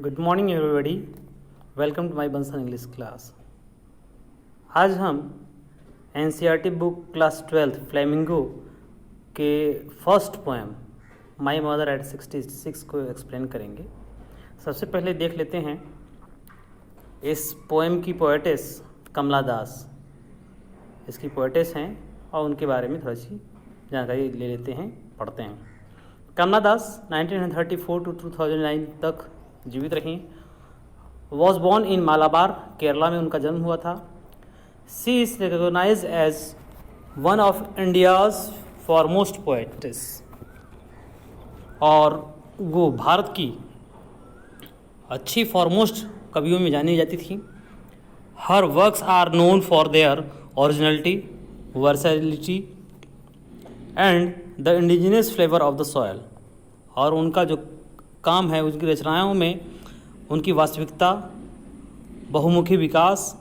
Good morning everybody, welcome to my Bansal English class. आज हम NCERT book class 12 Flamingo के first poem my mother at 66 को explain करेंगे। सबसे पहले देख लेते हैं इस पोएम की पोएटेस कमला दास। इसकी पोएटेस हैं और उनके बारे में थोड़ी सी जानकारी ले लेते हैं, पढ़ते हैं। कमला दास 1934 टू 2009 तक जीवित रहीं। Was born in Malabar, Kerala में उनका जन्म हुआ था। She is recognised as one of India's foremost poets, और वो भारत की अच्छी फॉरमोस्ट कवियों में जानी जाती थी। Her works are known for their originality, versatility and the indigenous flavour of the soil. और उनका जो काम है, उसकी रचनाओं में उनकी वास्तविकता, बहुमुखी विकास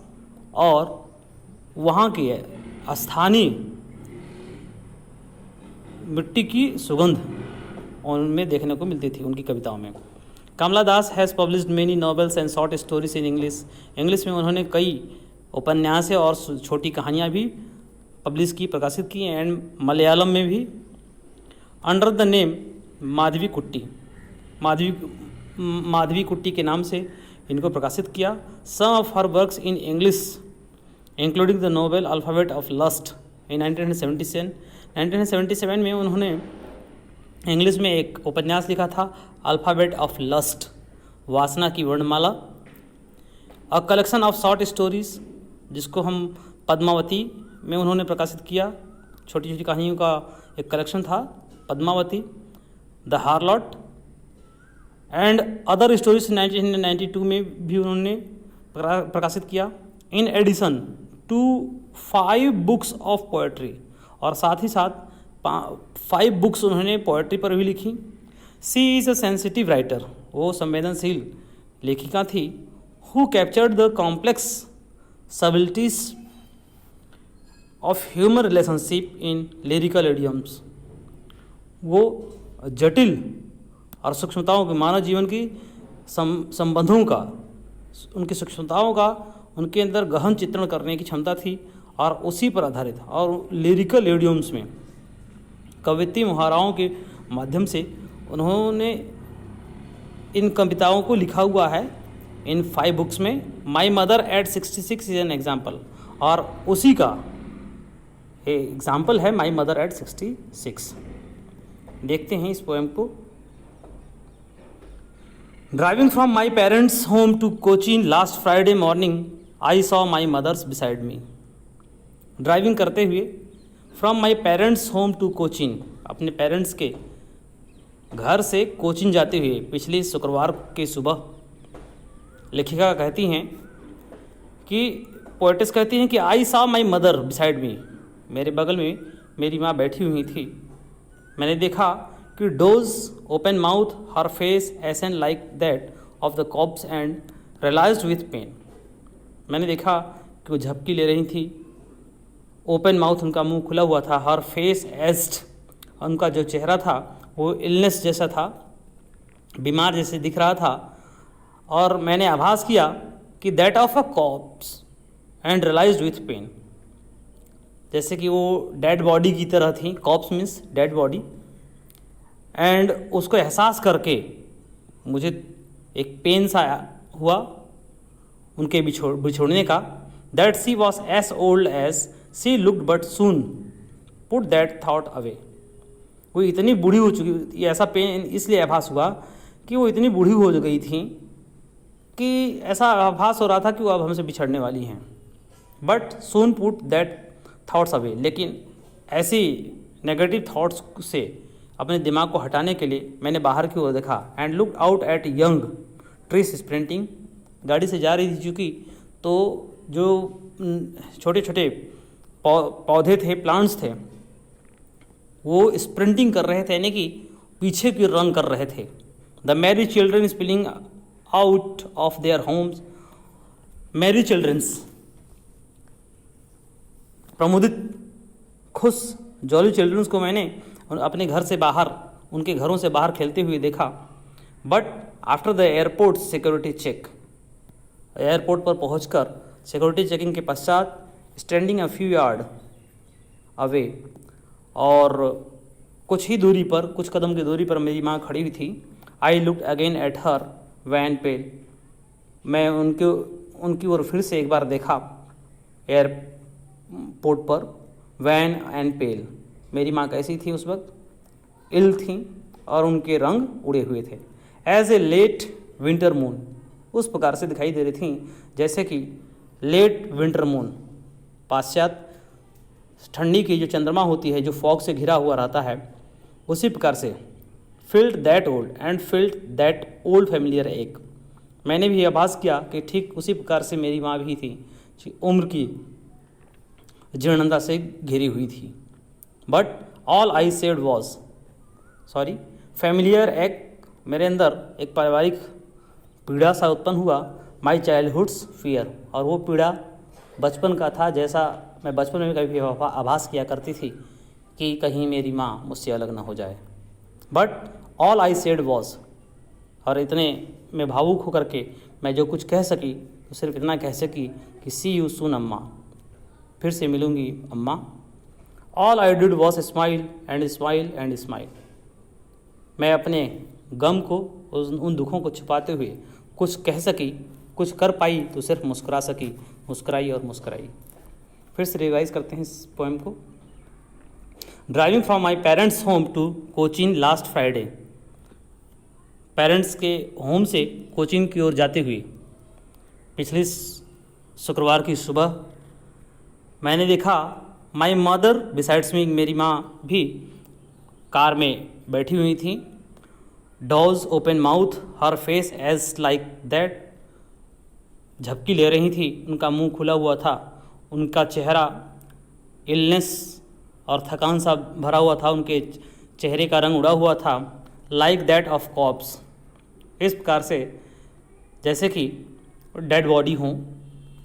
और वहाँ की स्थानीय मिट्टी की सुगंध उनमें देखने को मिलती थी उनकी कविताओं में। Kamala Das has published many novels and short stories in English. English में उन्होंने कई उपन्यास और छोटी कहानियाँ भी पब्लिश की, प्रकाशित की, एंड मलयालम में भी अंडर द नेम माधवी कुट्टी, माधवी कुट्टी के नाम से इनको प्रकाशित किया। Some of her works in English including the novel alphabet of lust in 1977 में उन्होंने इंग्लिश में एक उपन्यास लिखा था, अल्फ़ाबेट ऑफ लस्ट, वासना की वर्णमाला। A collection of short stories, जिसको हम पद्मावती में उन्होंने प्रकाशित किया। छोटी छोटी कहानियों का एक कलेक्शन था Padmavati. The harlot and other stories 1992 में भी उन्होंने प्रकाशित किया। In addition to 5 books of poetry, और साथ ही साथ 5 बुक्स उन्होंने पोएट्री पर भी लिखी। She is a sensitive writer, वो संवेदनशील लेखिका थी। Who captured the complex subtleties of human relationship in lyrical idioms, वो जटिल और सूक्ष्मताओं के मानव जीवन की संबंधों का, उनकी सूक्ष्मताओं का उनके अंदर गहन चित्रण करने की क्षमता थी, और उसी पर आधारित और लिरिकल इडियम्स में कवित्तीय मुहावरों के माध्यम से उन्होंने इन कविताओं को लिखा हुआ है इन 5 बुक्स में। My mother at 66 is an example, और उसी का एग्जाम्पल है माई मदर एट 66। देखते हैं इस पोएम को। Driving from my parents home to Cochin last Friday morning I saw my mothers beside me. Driving करते हुए from my parents home to Cochin, अपने पेरेंट्स के घर से कोचीन जाते हुए पिछले शुक्रवार के सुबह, लेखिका कहती हैं कि पोएटेस कहती हैं कि आई saw my mother beside me, मेरे बगल में मेरी माँ बैठी हुई थी। मैंने देखा कि dozed open mouth, her face ashen like that of the corpse and realised with pain. मैंने देखा कि वो झपकी ले रही थी। ओपन माउथ, उनका मुंह खुला हुआ था। हर फेस एज्ड, उनका जो चेहरा था वो इलनेस जैसा था, बीमार जैसे दिख रहा था। और मैंने आभास किया कि that of a corpse and realised with pain, जैसे कि वो डेड बॉडी की तरह थी। Corpse means dead body. And उसको एहसास करके मुझे एक पेन सा हुआ उनके बिछोड़ने का। That she was as old as she looked but soon put that thought away. वो इतनी बूढ़ी हो चुकी, ऐसा पेन इसलिए आभास हुआ कि वो इतनी बूढ़ी हो गई थी कि ऐसा आभास हो रहा था कि वो अब हमसे बिछड़ने वाली हैं। But soon put that thoughts away, लेकिन ऐसी नेगेटिव थॉट्स से अपने दिमाग को हटाने के लिए मैंने बाहर की ओर देखा। And looked out at young trees sprinting, गाड़ी से जा रही थी चूँकि, तो जो छोटे छोटे पौधे थे, प्लांट्स थे, वो स्प्रिंटिंग कर रहे थे, यानी कि पीछे की रन कर रहे थे। The merry children spilling out of their homes, merry childrens, प्रमुदित खुश जॉली चिल्ड्रंस को मैंने अपने घर से बाहर, उनके घरों से बाहर खेलते हुए देखा। But after the airport security check, airport पर पहुंचकर सिक्योरिटी चेकिंग के पश्चात standing a few yard away, और कुछ ही दूरी पर, कुछ कदम की दूरी पर मेरी माँ खड़ी हुई थी। I looked again at her wan pale, मैं उनकी ओर फिर से एक बार देखा एयरपोर्ट पर। वैन एंड पेल, मेरी माँ कैसी थी उस वक्त? इल थी और उनके रंग उड़े हुए थे। As a late winter moon, उस प्रकार से दिखाई दे रही थी जैसे कि लेट विंटर मून, पाश्चात ठंडी की जो चंद्रमा होती है, जो फॉग से घिरा हुआ रहता है, उसी प्रकार से। Field that old and field that old familiar एक, मैंने भी आभास किया कि ठीक उसी प्रकार से मेरी माँ भी थी, उम्र की जीर्णता से घिरी हुई थी। But all I said was sorry familiar एक, मेरे अंदर एक पारिवारिक पीड़ा सा उत्पन्न हुआ। माई चाइल्डहुड्स फियर, और वो पीड़ा बचपन का था, जैसा मैं बचपन में कभी आभास किया करती थी कि कहीं मेरी माँ मुझसे अलग ना हो जाए। But all I said was, और इतने में भावुक होकर के मैं जो कुछ कह सकी तो सिर्फ इतना कह सकी कि सी यू सून अम्मा, फिर से मिलूँगी अम्मा। All I did was smile and smile and smile, मैं अपने गम को, उन दुखों को छुपाते हुए कुछ कह सकी, कुछ कर पाई तो सिर्फ मुस्कुरा सकी, मुस्कुराई और मुस्कुराई। फिर से रिवाइज करते हैं इस पोएम को। Driving from my parents home to Cochin last Friday, parents के होम से कोचीन की ओर जाते हुए पिछले शुक्रवार की सुबह मैंने देखा माई मदर बिसाइड्स मी, मेरी माँ भी कार में बैठी हुई थी। Dozed open mouth her face as like that, झपकी ले रही थी, उनका मुंह खुला हुआ था, उनका चेहरा इलनेस और थकान सा भरा हुआ था, उनके चेहरे का रंग उड़ा हुआ था। लाइक दैट ऑफ कॉप्स, इस प्रकार से जैसे कि डेड बॉडी हों,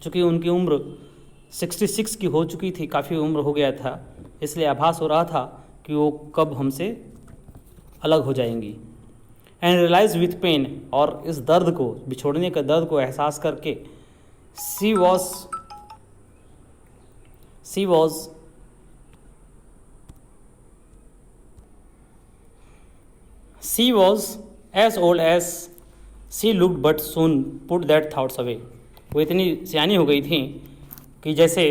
चूँकि उनकी उम्र 66 की हो चुकी थी, काफ़ी उम्र हो गया था, इसलिए आभास हो रहा था कि वो कब हमसे अलग हो जाएंगी। एंड रियलाइज विथ पेन, और इस दर्द को, बिछोड़ने के दर्द को एहसास करके she was as old as she looked but soon put that thoughts away, वो इतनी सियानी हो गई थी कि जैसे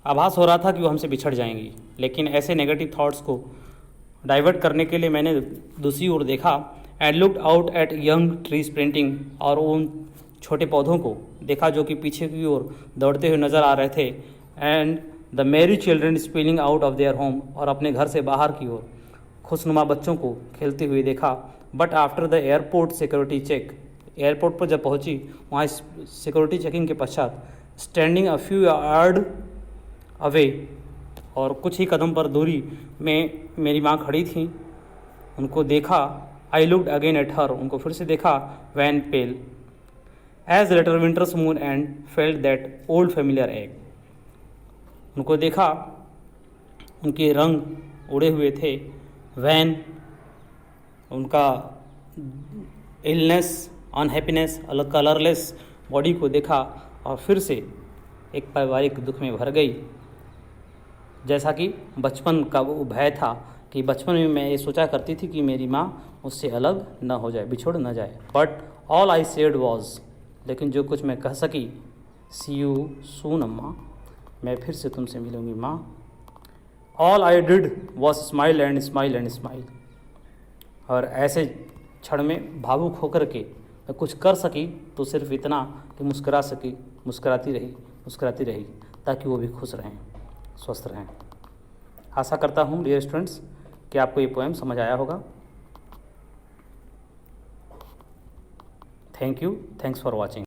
आभास हो रहा था कि वो हमसे बिछड़ जाएंगी। लेकिन ऐसे नेगेटिव थॉट्स को डाइवर्ट करने के लिए मैंने दूसरी ओर देखा। And looked out at young tree sprinting, और उन छोटे पौधों को देखा जो कि पीछे की ओर दौड़ते हुए नज़र आ रहे थे। एंड द मेरी children spilling out of their home, और अपने घर से बाहर की ओर खुशनुमा बच्चों को खेलते हुए देखा। But after the airport security check, airport पर जब पहुंची वहाँ सिक्योरिटी चेकिंग के पश्चात standing a few yard away, और कुछ ही कदम पर दूरी में मेरी माँ खड़ी थी, उनको देखा। I looked again at her, उनको फिर से देखा। Wan pale as later winters moon and felt that old familiar ache, उनको देखा, उनके रंग उड़े हुए थे। वैन, उनका इलनेस, अनहैप्पीनेस, कलरलेस बॉडी को देखा, और फिर से एक पारिवारिक दुख में भर गई। जैसा कि बचपन का वो भय था कि बचपन में मैं ये सोचा करती थी कि मेरी माँ मुझसे अलग न हो जाए, बिछोड़ न जाए। But all I said was, लेकिन जो कुछ मैं कह सकी, सी यू सून अम्मा, मैं फिर से तुमसे मिलूँगी माँ। All I did was smile and smile and smile, और ऐसे क्षण में भावुक होकर के मैं कुछ कर सकी तो सिर्फ इतना कि मुस्करा सकी, मुस्कराती रही, ताकि वो भी खुश रहें, स्वस्थ रहें। आशा करता हूँ डियर स्टूडेंट्स कि आपको ये पोएम समझ आया होगा। Thank you, thanks for watching.